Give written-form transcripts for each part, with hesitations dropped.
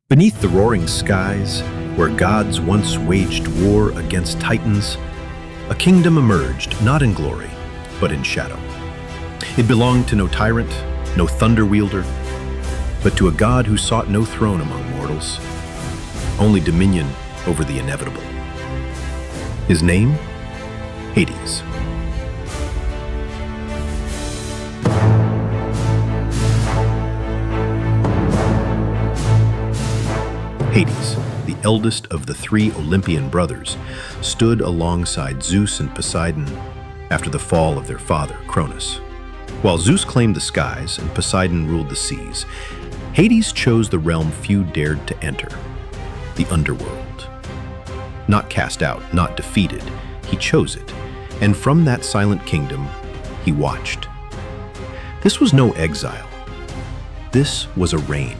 Beneath the roaring skies, where gods once waged war against titans, a kingdom emerged, not in glory, but in shadow. It belonged to no tyrant, no thunder wielder, but to a god who sought no throne among mortals, only dominion over the inevitable. His name? Hades. Hades, the eldest of the three Olympian brothers, stood alongside Zeus and Poseidon after the fall of their father, Cronus. While Zeus claimed the skies and Poseidon ruled the seas, Hades chose the realm few dared to enter, the Underworld. Not cast out, not defeated, he chose it, and from that silent kingdom, he watched. This was no exile. This was a reign.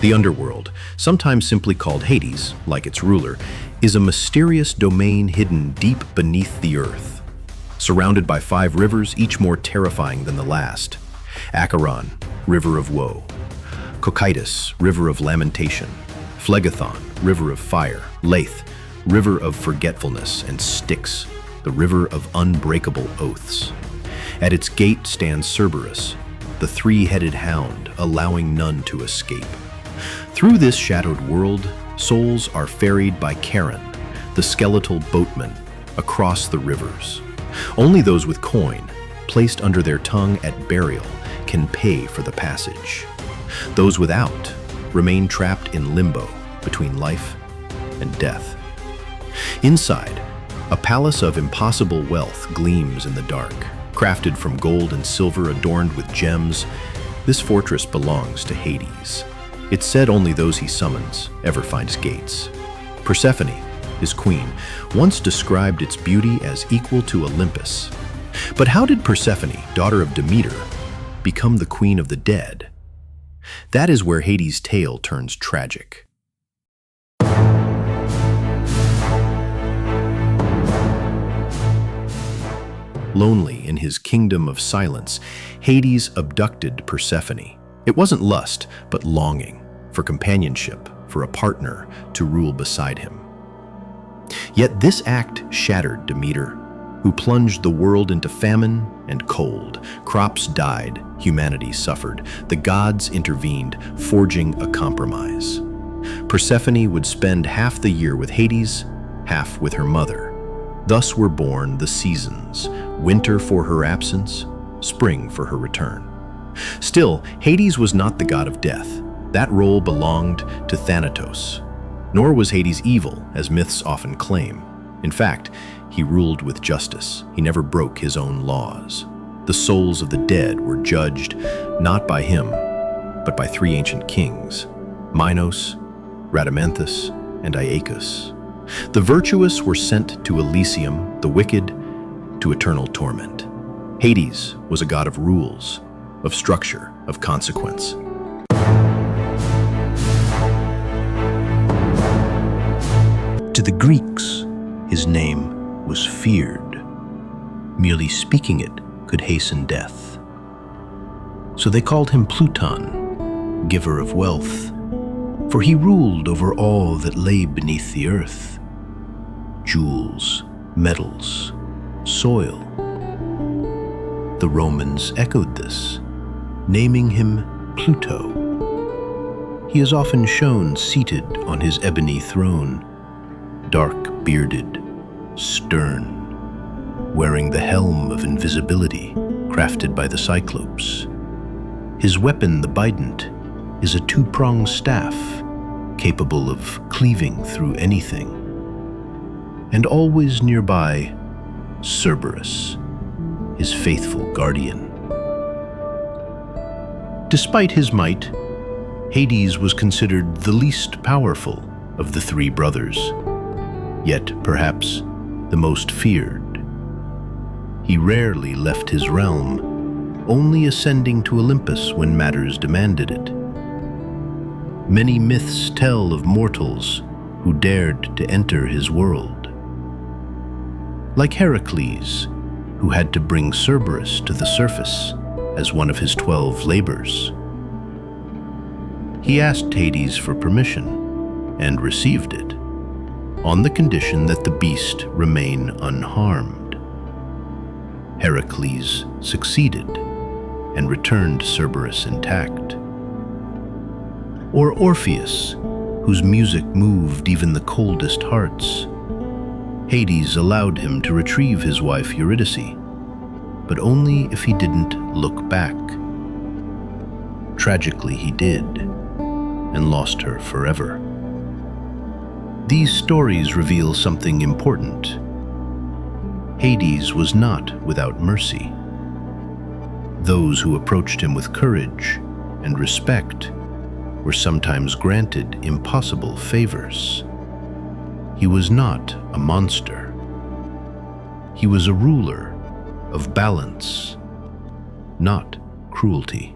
The Underworld, sometimes simply called Hades, like its ruler, is a mysterious domain hidden deep beneath the earth, surrounded by 5 rivers, each more terrifying than the last. Acheron, river of woe; Cocytus, river of lamentation; Phlegethon, river of fire; Lethe, river of forgetfulness; and Styx, the river of unbreakable oaths. At its gate stands Cerberus, the 3-headed hound, allowing none to escape. Through this shadowed world, souls are ferried by Charon, the skeletal boatman, across the rivers. Only those with coin, placed under their tongue at burial, can pay for the passage. Those without remain trapped in limbo between life and death. Inside, a palace of impossible wealth gleams in the dark. Crafted from gold and silver adorned with gems, this fortress belongs to Hades. It's said only those he summons ever find its gates. Persephone, his queen, once described its beauty as equal to Olympus. But how did Persephone, daughter of Demeter, become the queen of the dead? That is where Hades' tale turns tragic. Lonely in his kingdom of silence, Hades abducted Persephone. It wasn't lust, but longing for companionship, for a partner to rule beside him. Yet this act shattered Demeter, who plunged the world into famine and cold. Crops died, humanity suffered. The gods intervened, forging a compromise. Persephone would spend half the year with Hades, half with her mother. Thus were born the seasons, winter for her absence, spring for her return. Still, Hades was not the god of death. That role belonged to Thanatos. Nor was Hades evil, as myths often claim. In fact, he ruled with justice. He never broke his own laws. The souls of the dead were judged not by him, but by 3 ancient kings, Minos, Rhadamanthus, and Aeacus. The virtuous were sent to Elysium, the wicked to eternal torment. Hades was a god of rules, of structure, of consequence. To the Greeks, his name was feared. Merely speaking it could hasten death. So they called him Pluton, giver of wealth, for he ruled over all that lay beneath the earth: jewels, metals, soil. The Romans echoed this, naming him Pluto. He is often shown seated on his ebony throne, dark-bearded, stern, wearing the helm of invisibility crafted by the Cyclops. His weapon, the bident, is a 2-pronged staff capable of cleaving through anything. And always nearby, Cerberus, his faithful guardian. Despite his might, Hades was considered the least powerful of the 3 brothers, yet perhaps the most feared. He rarely left his realm, only ascending to Olympus when matters demanded it. Many myths tell of mortals who dared to enter his world. Like Heracles, who had to bring Cerberus to the surface as one of his 12 labors. He asked Hades for permission and received it, on the condition that the beast remain unharmed. Heracles succeeded and returned Cerberus intact. Or Orpheus, whose music moved even the coldest hearts. Hades allowed him to retrieve his wife Eurydice, but only if he didn't look back. Tragically, he did, and lost her forever. These stories reveal something important. Hades was not without mercy. Those who approached him with courage and respect were sometimes granted impossible favors. He was not a monster. He was a ruler of balance, not cruelty.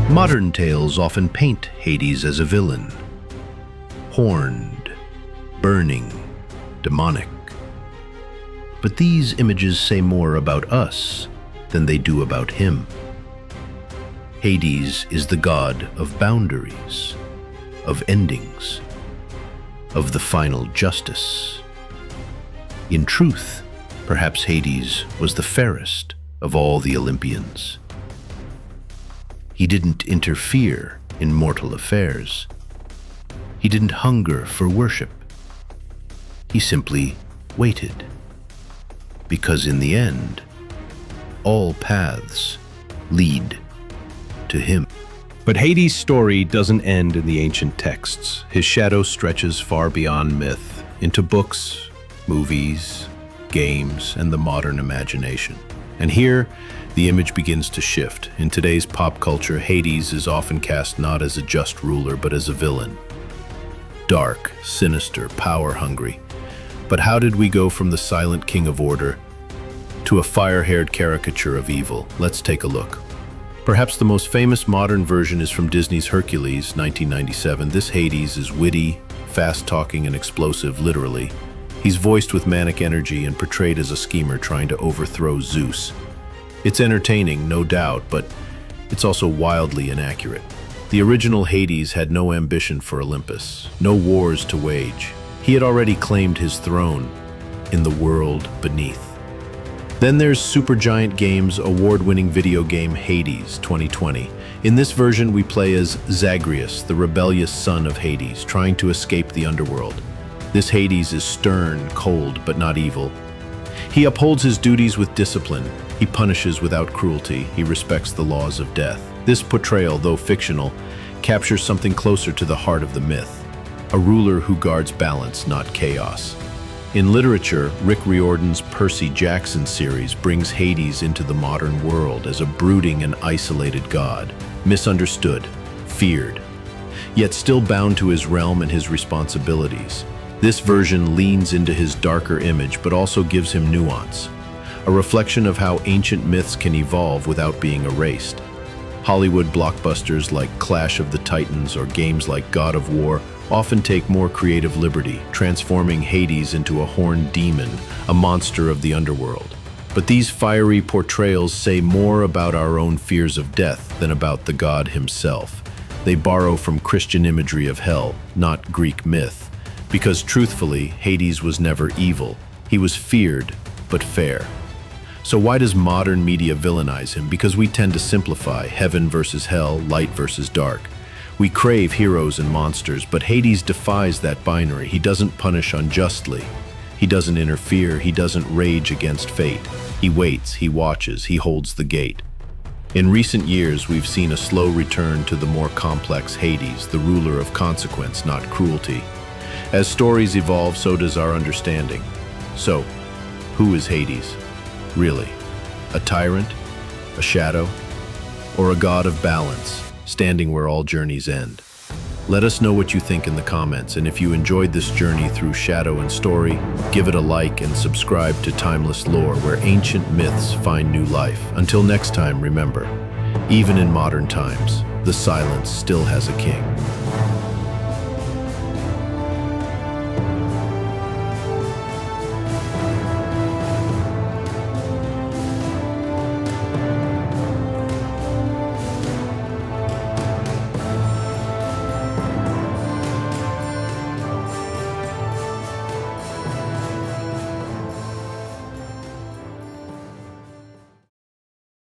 Modern tales often paint Hades as a villain, horned, burning, demonic. But these images say more about us than they do about him. Hades is the god of boundaries, of endings, of the final justice. In truth, perhaps Hades was the fairest of all the Olympians. He didn't interfere in mortal affairs. He didn't hunger for worship. He simply waited. Because in the end, all paths lead to him. But Hades' story doesn't end in the ancient texts. His shadow stretches far beyond myth, into books, movies, games, and the modern imagination. And here, the image begins to shift. In today's pop culture, Hades is often cast not as a just ruler, but as a villain. Dark, sinister, power-hungry. But how did we go from the silent king of order to a fire-haired caricature of evil? Let's take a look. Perhaps the most famous modern version is from Disney's Hercules, 1997. This Hades is witty, fast-talking, and explosive, literally. He's voiced with manic energy and portrayed as a schemer trying to overthrow Zeus. It's entertaining, no doubt, but it's also wildly inaccurate. The original Hades had no ambition for Olympus, no wars to wage. He had already claimed his throne in the world beneath. Then there's Supergiant Games' award-winning video game Hades 2020. In this version, we play as Zagreus, the rebellious son of Hades, trying to escape the Underworld. This Hades is stern, cold, but not evil. He upholds his duties with discipline. He punishes without cruelty. He respects the laws of death. This portrayal, though fictional, captures something closer to the heart of the myth. A ruler who guards balance, not chaos. In literature, Rick Riordan's Percy Jackson series brings Hades into the modern world as a brooding and isolated god, misunderstood, feared, yet still bound to his realm and his responsibilities. This version leans into his darker image, but also gives him nuance, a reflection of how ancient myths can evolve without being erased. Hollywood blockbusters like Clash of the Titans or games like God of War often take more creative liberty, transforming Hades into a horned demon, a monster of the underworld. But these fiery portrayals say more about our own fears of death than about the god himself. They borrow from Christian imagery of hell, not Greek myth. Because truthfully, Hades was never evil. He was feared, but fair. So why does modern media villainize him? Because we tend to simplify heaven versus hell, light versus dark. We crave heroes and monsters, but Hades defies that binary. He doesn't punish unjustly. He doesn't interfere. He doesn't rage against fate. He waits, he watches, he holds the gate. In recent years, we've seen a slow return to the more complex Hades, the ruler of consequence, not cruelty. As stories evolve, so does our understanding. So, who is Hades? Really? A tyrant? A shadow? Or a god of balance, standing where all journeys end? Let us know what you think in the comments, and if you enjoyed this journey through shadow and story, give it a like and subscribe to Timeless Lore, where ancient myths find new life. Until next time, remember, even in modern times, the silence still has a king.